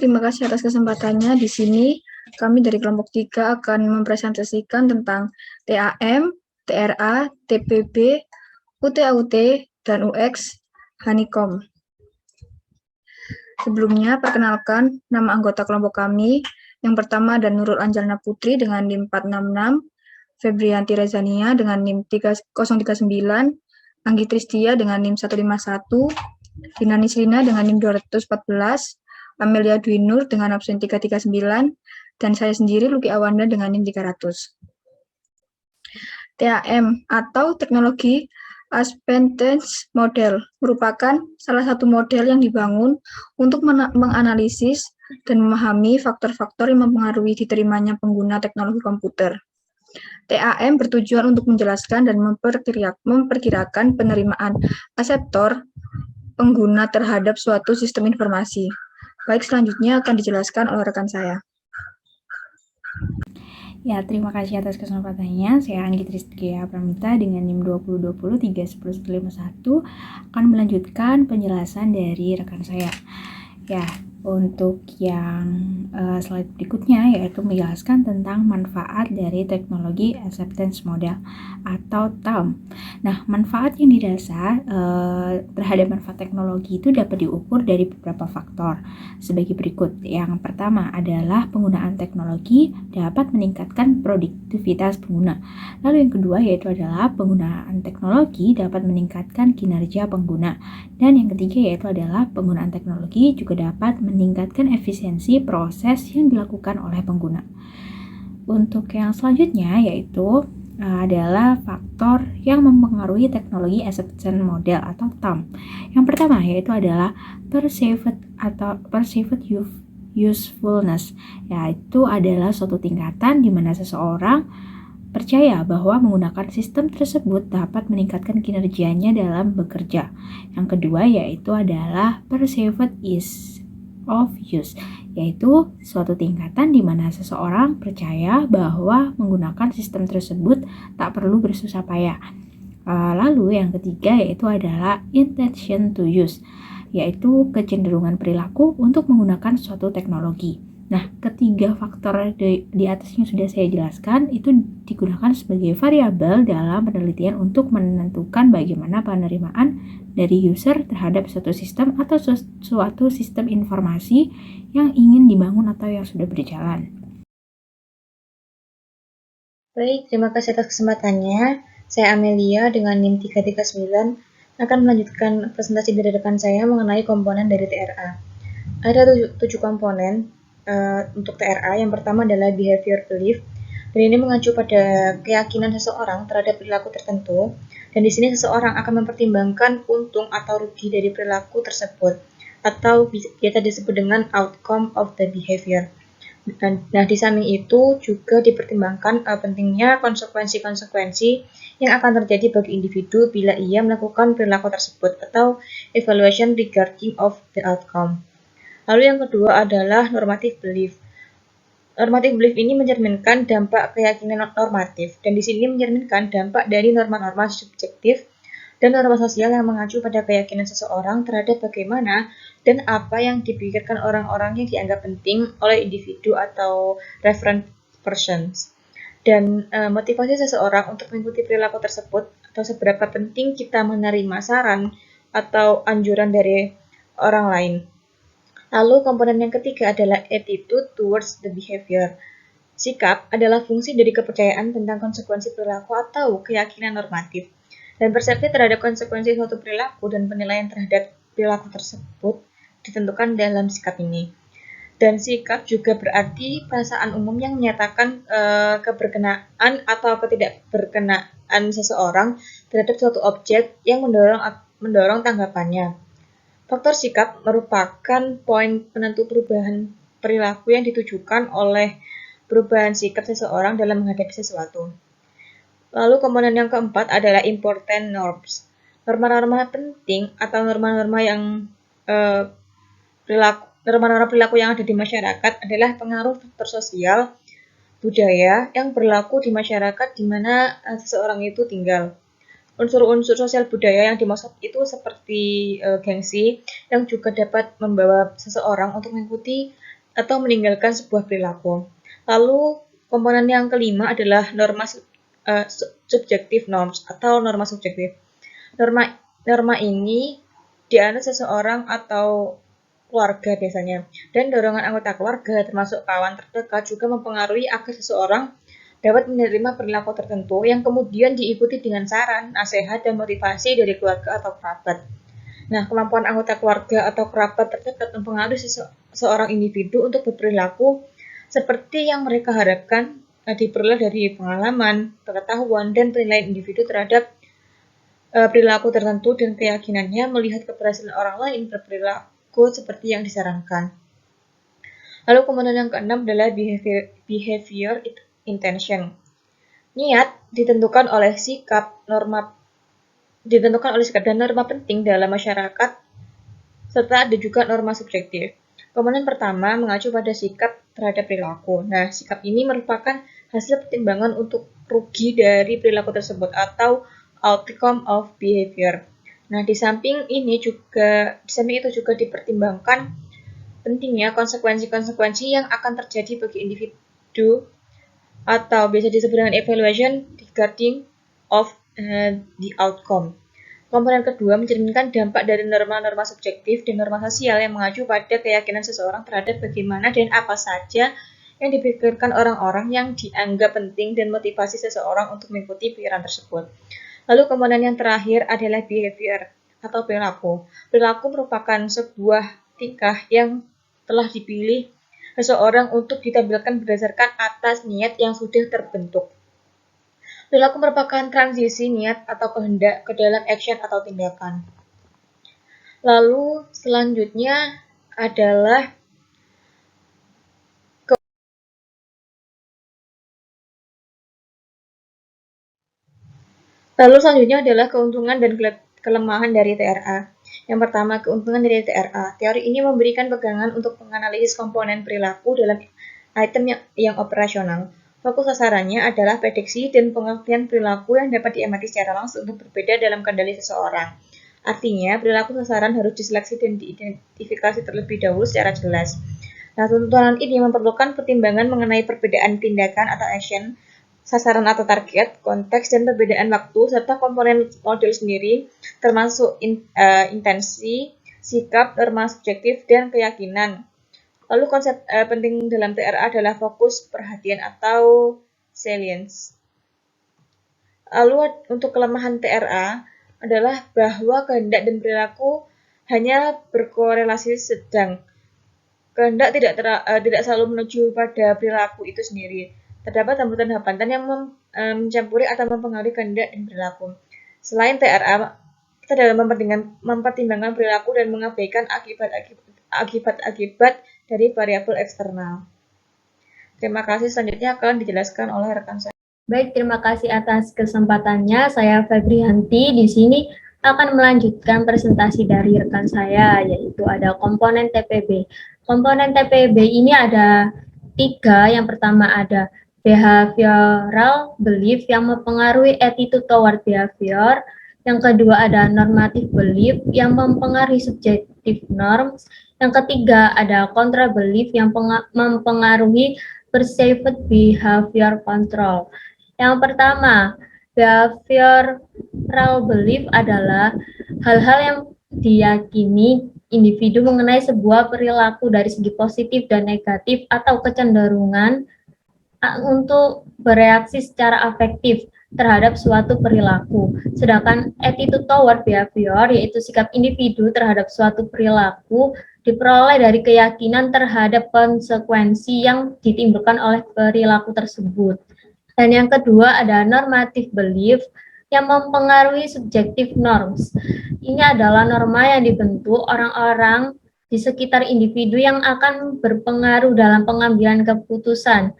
terima kasih atas kesempatannya. Di sini kami dari kelompok 3 akan mempresentasikan tentang TAM, TRA, TPB, UTAUT, dan UX Honeycomb. Sebelumnya, perkenalkan nama anggota kelompok kami. Yang pertama ada Nurul Anjalna Putri dengan NIM 466, Febrianti Rezania dengan NIM 039, Anggi Tristia dengan NIM 151, Dina Nislina dengan NIM 214, Amelia Dwi Nur dengan absen 339, dan saya sendiri Luki Awanda dengan NIM 300. TAM atau Teknologi Advantage Model merupakan salah satu model yang dibangun untuk menganalisis dan memahami faktor-faktor yang mempengaruhi diterimanya pengguna teknologi komputer. TAM bertujuan untuk menjelaskan dan memperkirakan penerimaan aseptor pengguna terhadap suatu sistem informasi. Baik, selanjutnya akan dijelaskan oleh rekan saya. Ya, terima kasih atas kesempatannya. Saya Anggi Tristia Pramita dengan NIM 2020-310-151 akan melanjutkan penjelasan dari rekan saya. Ya, untuk yang slide berikutnya yaitu menjelaskan tentang manfaat dari teknologi acceptance model atau TAM. Nah, manfaat yang didasar terhadap manfaat teknologi itu dapat diukur dari beberapa faktor sebagai berikut. Yang pertama adalah penggunaan teknologi dapat meningkatkan produktivitas pengguna. Lalu yang kedua yaitu adalah penggunaan teknologi dapat meningkatkan kinerja pengguna. Dan yang ketiga yaitu adalah penggunaan teknologi juga dapat meningkatkan efisiensi proses yang dilakukan oleh pengguna. Untuk yang selanjutnya yaitu adalah faktor yang mempengaruhi teknologi acceptance model atau TAM. Yang pertama yaitu adalah perceived usefulness, yaitu adalah suatu tingkatan di mana seseorang percaya bahwa menggunakan sistem tersebut dapat meningkatkan kinerjanya dalam bekerja. Yang kedua yaitu adalah perceived ease of use, yaitu suatu tingkatan di mana seseorang percaya bahwa menggunakan sistem tersebut tak perlu bersusah payah. Lalu yang ketiga yaitu adalah intention to use, yaitu kecenderungan perilaku untuk menggunakan suatu teknologi. Nah, ketiga faktor di atas yang sudah saya jelaskan itu digunakan sebagai variabel dalam penelitian untuk menentukan bagaimana penerimaan dari user terhadap suatu sistem atau suatu sistem informasi yang ingin dibangun atau yang sudah berjalan. Baik, terima kasih atas kesempatannya. Saya Amelia dengan NIM 339 akan melanjutkan presentasi dari rekan saya mengenai komponen dari TRA. Ada 7 komponen untuk TRA. Yang pertama adalah behavior belief, dan ini mengacu pada keyakinan seseorang terhadap perilaku tertentu, dan di sini seseorang akan mempertimbangkan untung atau rugi dari perilaku tersebut, atau biasa disebut dengan outcome of the behavior. Nah, di samping itu juga dipertimbangkan pentingnya konsekuensi-konsekuensi yang akan terjadi bagi individu bila ia melakukan perilaku tersebut, atau evaluation regarding of the outcome. Lalu yang kedua adalah normative belief. Normative belief ini mencerminkan dampak keyakinan normatif, dan di sini mencerminkan dampak dari norma-norma subjektif dan norma sosial yang mengacu pada keyakinan seseorang terhadap bagaimana dan apa yang dipikirkan orang-orang yang dianggap penting oleh individu atau reference persons. Dan motivasi seseorang untuk mengikuti perilaku tersebut, atau seberapa penting kita menerima saran atau anjuran dari orang lain. Lalu komponen yang ketiga adalah attitude towards the behavior. Sikap adalah fungsi dari kepercayaan tentang konsekuensi perilaku atau keyakinan normatif. Dan persepsi terhadap konsekuensi suatu perilaku dan penilaian terhadap perilaku tersebut ditentukan dalam sikap ini. Dan sikap juga berarti perasaan umum yang menyatakan keberkenaan atau ketidakberkenaan seseorang terhadap suatu objek yang mendorong tanggapannya. Faktor sikap merupakan poin penentu perubahan perilaku yang ditujukan oleh perubahan sikap seseorang dalam menghadapi sesuatu. Lalu komponen yang keempat adalah important norms. Norma-norma penting atau norma-norma yang norma-norma perilaku yang ada di masyarakat adalah pengaruh faktor sosial, budaya yang berlaku di masyarakat di mana seseorang itu tinggal. Unsur-unsur sosial budaya yang dimaksud itu seperti gengsi yang juga dapat membawa seseorang untuk mengikuti atau meninggalkan sebuah perilaku. Lalu komponen yang kelima adalah subjective norms atau norma subjektif. Norma ini dianut seseorang atau keluarga biasanya, dan dorongan anggota keluarga termasuk kawan terdekat juga mempengaruhi agar seseorang dapat menerima perilaku tertentu yang kemudian diikuti dengan saran, nasihat, dan motivasi dari keluarga atau kerabat. Nah, kemampuan anggota keluarga atau kerabat terdekat mempengaruhi seorang individu untuk berperilaku seperti yang mereka harapkan diperoleh dari pengalaman, pengetahuan, dan penilaian individu terhadap perilaku tertentu dan keyakinannya melihat keberhasilan orang lain berperilaku seperti yang disarankan. Lalu komponen yang keenam adalah behavior intention. Niat ditentukan oleh sikap dan norma penting dalam masyarakat, serta ada juga norma subjektif. Komponen pertama mengacu pada sikap terhadap perilaku. Nah, sikap ini merupakan hasil pertimbangan untuk rugi dari perilaku tersebut atau outcome of behavior. Nah, di samping itu juga dipertimbangkan pentingnya konsekuensi-konsekuensi yang akan terjadi bagi individu atau biasa disebut dengan evaluation regarding of the outcome. Komponen kedua mencerminkan dampak dari norma-norma subjektif dan norma sosial yang mengacu pada keyakinan seseorang terhadap bagaimana dan apa saja yang dipikirkan orang-orang yang dianggap penting dan motivasi seseorang untuk mengikuti pikiran tersebut. Lalu komponen yang terakhir adalah behavior atau perilaku. Perilaku merupakan sebuah tingkah yang telah dipilih seseorang untuk ditampilkan berdasarkan atas niat yang sudah terbentuk. Perilaku merupakan transisi niat atau kehendak ke dalam action atau tindakan. Lalu selanjutnya adalah keuntungan dan kelemahan dari TRA. Yang pertama, keuntungan dari TRA. Teori ini memberikan pegangan untuk menganalisis komponen perilaku dalam item yang operasional. Fokus sasarannya adalah prediksi dan pengertian perilaku yang dapat diamati secara langsung untuk berbeda dalam kendali seseorang. Artinya, perilaku sasaran harus diseleksi dan diidentifikasi terlebih dahulu secara jelas. Nah, tuntunan ini memerlukan pertimbangan mengenai perbedaan tindakan atau action, sasaran atau target, konteks, dan perbedaan waktu, serta komponen model sendiri, termasuk intensi, sikap, norma subjektif, dan keyakinan. Lalu konsep penting dalam TRA adalah fokus perhatian atau salience. Lalu untuk kelemahan TRA adalah bahwa kehendak dan perilaku hanya berkorelasi sedang. Kehendak tidak selalu menuju pada perilaku itu sendiri. Terdapat hambatan-hambatan yang mencampuri atau mempengaruhi kehendak dan perilaku. Selain TRA, kita dalam mempertimbangkan perilaku dan mengabaikan akibat-akibat dari variabel eksternal. Terima kasih, selanjutnya akan dijelaskan oleh rekan saya. Baik, terima kasih atas kesempatannya. Saya Febrianti di sini akan melanjutkan presentasi dari rekan saya, yaitu ada komponen TPB. Komponen TPB ini ada 3. Yang pertama ada behavioral belief yang mempengaruhi attitude toward behavior. Yang kedua ada normative belief yang mempengaruhi subjective norms. Yang ketiga ada contra belief yang mempengaruhi perceived behavior control. Yang pertama, behavioral belief adalah hal-hal yang diyakini individu mengenai sebuah perilaku dari segi positif dan negatif atau kecenderungan untuk bereaksi secara afektif terhadap suatu perilaku. Sedangkan attitude toward behavior, yaitu sikap individu terhadap suatu perilaku, diperoleh dari keyakinan terhadap konsekuensi yang ditimbulkan oleh perilaku tersebut. Dan yang kedua ada normative belief yang mempengaruhi subjective norms. Ini adalah norma yang dibentuk orang-orang di sekitar individu yang akan berpengaruh dalam pengambilan keputusan.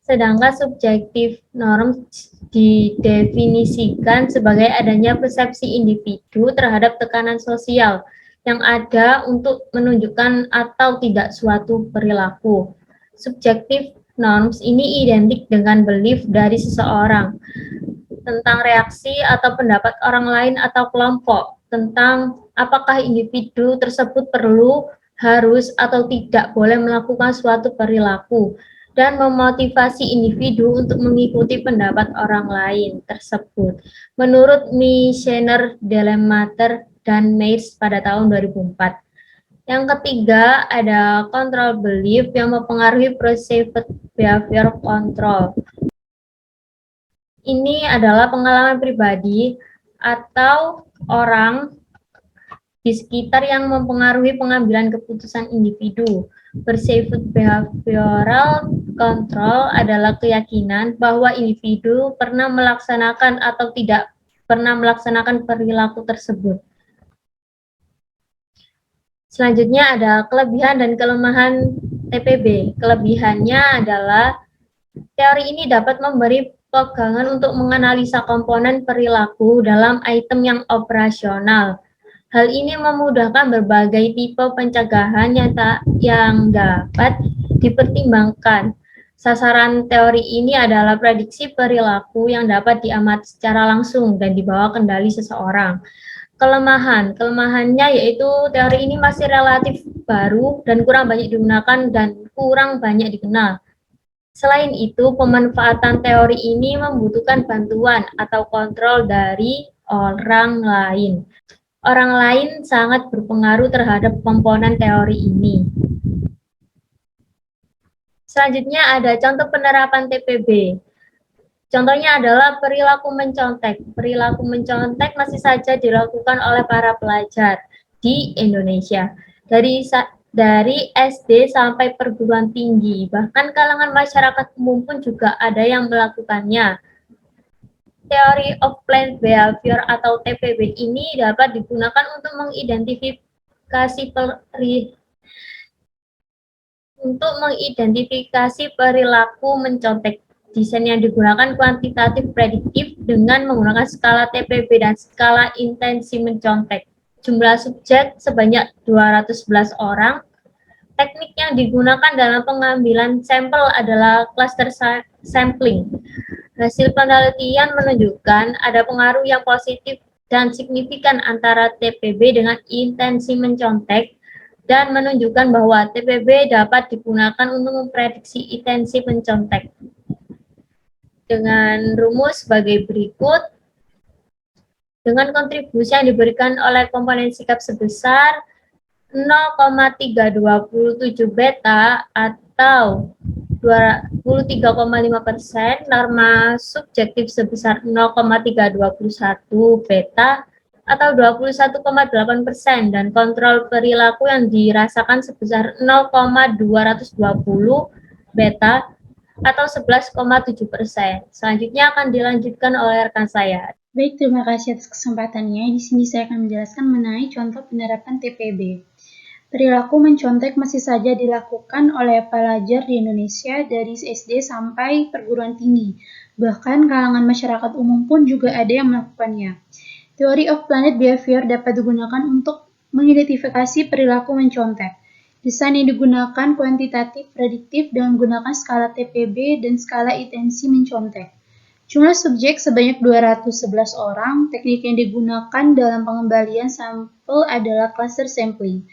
Sedangkan subjective norms didefinisikan sebagai adanya persepsi individu terhadap tekanan sosial yang ada untuk menunjukkan atau tidak suatu perilaku. Subjective norms ini identik dengan belief dari seseorang tentang reaksi atau pendapat orang lain atau kelompok, tentang apakah individu tersebut perlu, harus atau tidak boleh melakukan suatu perilaku, dan memotivasi individu untuk mengikuti pendapat orang lain tersebut. Menurut Michener, Delemater, dan Meirs pada tahun 2004. Yang ketiga, ada control belief yang mempengaruhi perceived behavior control. Ini adalah pengalaman pribadi atau orang di sekitar yang mempengaruhi pengambilan keputusan individu. Perceived behavioral control adalah keyakinan bahwa individu pernah melaksanakan atau tidak pernah melaksanakan perilaku tersebut. Selanjutnya ada kelebihan dan kelemahan TPB. Kelebihannya adalah teori ini dapat memberi pegangan untuk menganalisa komponen perilaku dalam item yang operasional. Hal ini memudahkan berbagai tipe pencegahan yang dapat dipertimbangkan. Sasaran teori ini adalah prediksi perilaku yang dapat diamati secara langsung dan di bawah kendali seseorang. Kelemahannya yaitu teori ini masih relatif baru dan kurang banyak digunakan dan kurang banyak dikenal. Selain itu, pemanfaatan teori ini membutuhkan bantuan atau kontrol dari orang lain. Orang lain sangat berpengaruh terhadap komponen teori ini. Selanjutnya ada contoh penerapan TPB. Contohnya adalah perilaku mencontek. Perilaku mencontek masih saja dilakukan oleh para pelajar di Indonesia. Dari SD sampai perguruan tinggi, bahkan kalangan masyarakat umum pun juga ada yang melakukannya. Theory of Planned Behavior atau TPB ini dapat digunakan untuk mengidentifikasi perilaku mencontek. Desain yang digunakan kuantitatif prediktif dengan menggunakan skala TPB dan skala intensi mencontek. Jumlah subjek sebanyak 211 orang. Teknik yang digunakan dalam pengambilan sampel adalah cluster sampling. Hasil penelitian menunjukkan ada pengaruh yang positif dan signifikan antara TPB dengan intensi mencontek dan menunjukkan bahwa TPB dapat digunakan untuk memprediksi intensi mencontek. Dengan rumus sebagai berikut, dengan kontribusi yang diberikan oleh komponen sikap sebesar 0,327 beta atau 23,5%, norma subjektif sebesar 0,321 beta atau 21,8%, dan kontrol perilaku yang dirasakan sebesar 0,220 beta atau 11,7%. Selanjutnya akan dilanjutkan oleh rekan saya. Baik, terima kasih atas kesempatannya. Di sini saya akan menjelaskan mengenai contoh penerapan TPB. Perilaku mencontek masih saja dilakukan oleh pelajar di Indonesia dari SD sampai perguruan tinggi. Bahkan kalangan masyarakat umum pun juga ada yang melakukannya. Theory of Planned Behavior dapat digunakan untuk mengidentifikasi perilaku mencontek. Desain yang digunakan kuantitatif prediktif dengan menggunakan skala TPB dan skala intensi mencontek. Jumlah subjek sebanyak 211 orang. Teknik yang digunakan dalam pengembalian sampel adalah cluster sampling.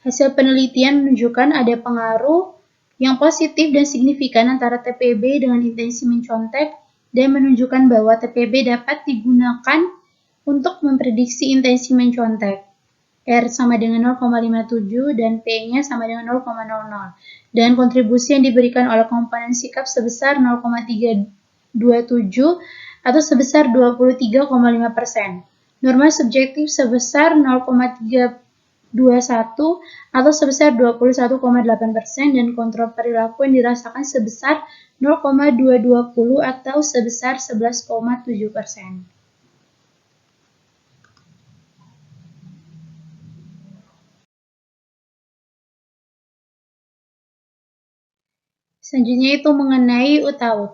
Hasil penelitian menunjukkan ada pengaruh yang positif dan signifikan antara TPB dengan intensi mencontek dan menunjukkan bahwa TPB dapat digunakan untuk memprediksi intensi mencontek. R sama dengan 0,57 dan P-nya sama dengan 0,00. Dan kontribusi yang diberikan oleh komponen sikap sebesar 0,327 atau sebesar 23,5%. Norma subjektif sebesar 0,321 atau sebesar 21,8% dan kontrol perilaku yang dirasakan sebesar 0,220 atau sebesar 11,7%. Selanjutnya itu mengenai UTAUT.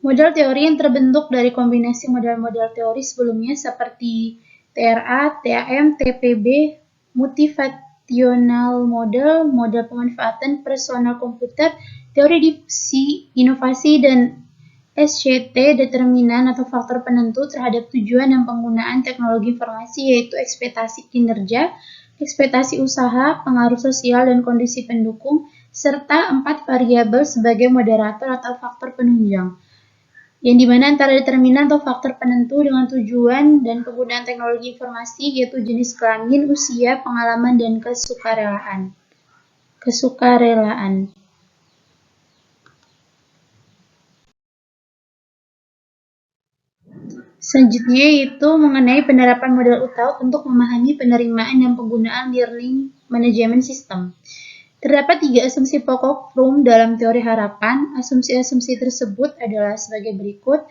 Model teori yang terbentuk dari kombinasi model-model teori sebelumnya seperti TRA, TAM, TPB, motivational model, model pemanfaatan personal komputer, teori difusi, inovasi, dan SCT, determinan atau faktor penentu terhadap tujuan dan penggunaan teknologi informasi, yaitu ekspektasi kinerja, ekspektasi usaha, pengaruh sosial dan kondisi pendukung, serta 4 variabel sebagai moderator atau faktor penunjang, yang dimana antara determinan atau faktor penentu dengan tujuan dan penggunaan teknologi informasi, yaitu jenis kelamin, usia, pengalaman, dan kesukarelaan. Selanjutnya yaitu mengenai penerapan model UTAUT untuk memahami penerimaan dan penggunaan learning management system. Terdapat 3 asumsi pokok Fromm dalam teori harapan. Asumsi-asumsi tersebut adalah sebagai berikut.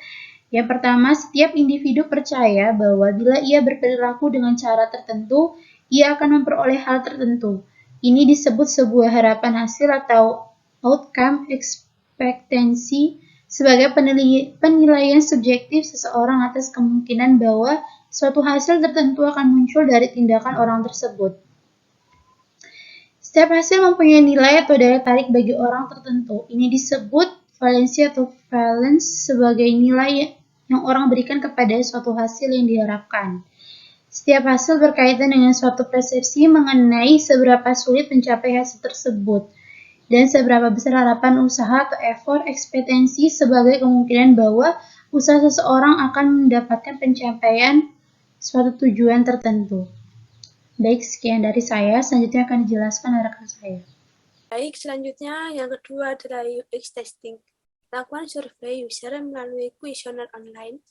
Yang pertama, setiap individu percaya bahwa bila ia berperilaku dengan cara tertentu, ia akan memperoleh hal tertentu. Ini disebut sebuah harapan hasil atau outcome expectancy sebagai penilaian subjektif seseorang atas kemungkinan bahwa suatu hasil tertentu akan muncul dari tindakan orang tersebut. Setiap hasil mempunyai nilai atau daya tarik bagi orang tertentu. Ini disebut valensi atau valence sebagai nilai yang orang berikan kepada suatu hasil yang diharapkan. Setiap hasil berkaitan dengan suatu persepsi mengenai seberapa sulit mencapai hasil tersebut dan seberapa besar harapan usaha atau effort ekspektasi sebagai kemungkinan bahwa usaha seseorang akan mendapatkan pencapaian suatu tujuan tertentu. Baik, sekian dari saya. Selanjutnya akan dijelaskan oleh rekan saya. Baik, selanjutnya yang kedua adalah UX testing. Lakukan survei user melalui kuesioner online.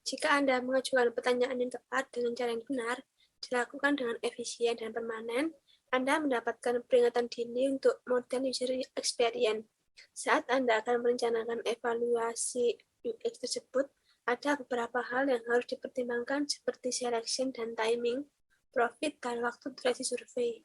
Jika Anda mengajukan pertanyaan yang tepat dengan cara yang benar, dilakukan dengan efisien dan permanen, Anda mendapatkan peringatan dini untuk model user experience. Saat Anda akan merencanakan evaluasi UX tersebut, ada beberapa hal yang harus dipertimbangkan seperti selection dan timing, profit, dan waktu durasi survei.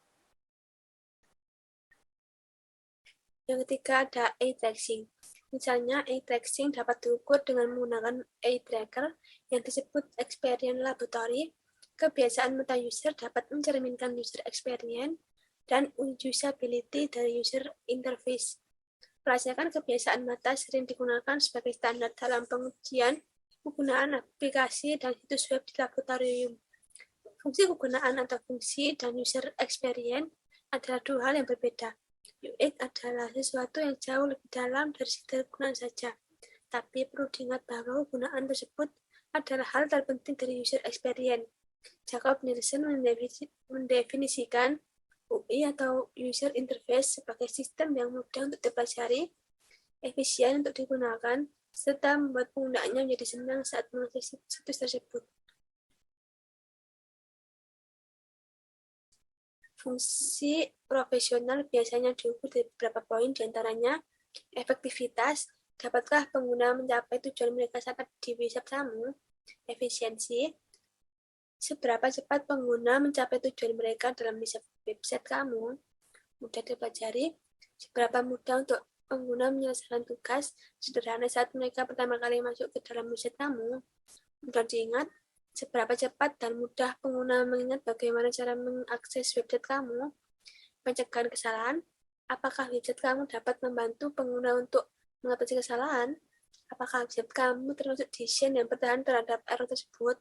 Yang ketiga ada eye tracing. Misalnya, eye tracing dapat diukur dengan menggunakan eye tracker yang disebut experience laboratory. Kebiasaan mata user dapat mencerminkan user experience dan usability dari user interface. Pelacakan kebiasaan mata sering digunakan sebagai standar dalam pengujian penggunaan aplikasi dan situs web di laboratorium. Fungsi kegunaan atau fungsi dan user experience adalah dua hal yang berbeda. UX adalah sesuatu yang jauh lebih dalam dari sekedar kegunaan saja. Tapi perlu diingat bahwa kegunaan tersebut adalah hal terpenting dari user experience. Jacob Nielsen mendefinisikan UI atau user interface sebagai sistem yang mudah untuk dipelajari, efisien untuk digunakan, serta membuat penggunaannya menjadi senang saat mengakses situs tersebut. Fungsi profesional biasanya diukur dari beberapa poin, diantaranya efektivitas, dapatkah pengguna mencapai tujuan mereka saat di website kamu, efisiensi, seberapa cepat pengguna mencapai tujuan mereka dalam website kamu, mudah dipelajari, seberapa mudah untuk pengguna menyelesaikan tugas sederhana saat mereka pertama kali masuk ke dalam website kamu, mudah diingat, seberapa cepat dan mudah pengguna mengingat bagaimana cara mengakses website kamu, pencegahan kesalahan, apakah website kamu dapat membantu pengguna untuk mengatasi kesalahan, apakah website kamu termasuk desain yang bertahan terhadap error tersebut.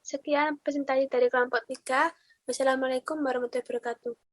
Sekian presentasi dari kelompok 3. Wassalamualaikum warahmatullahi wabarakatuh.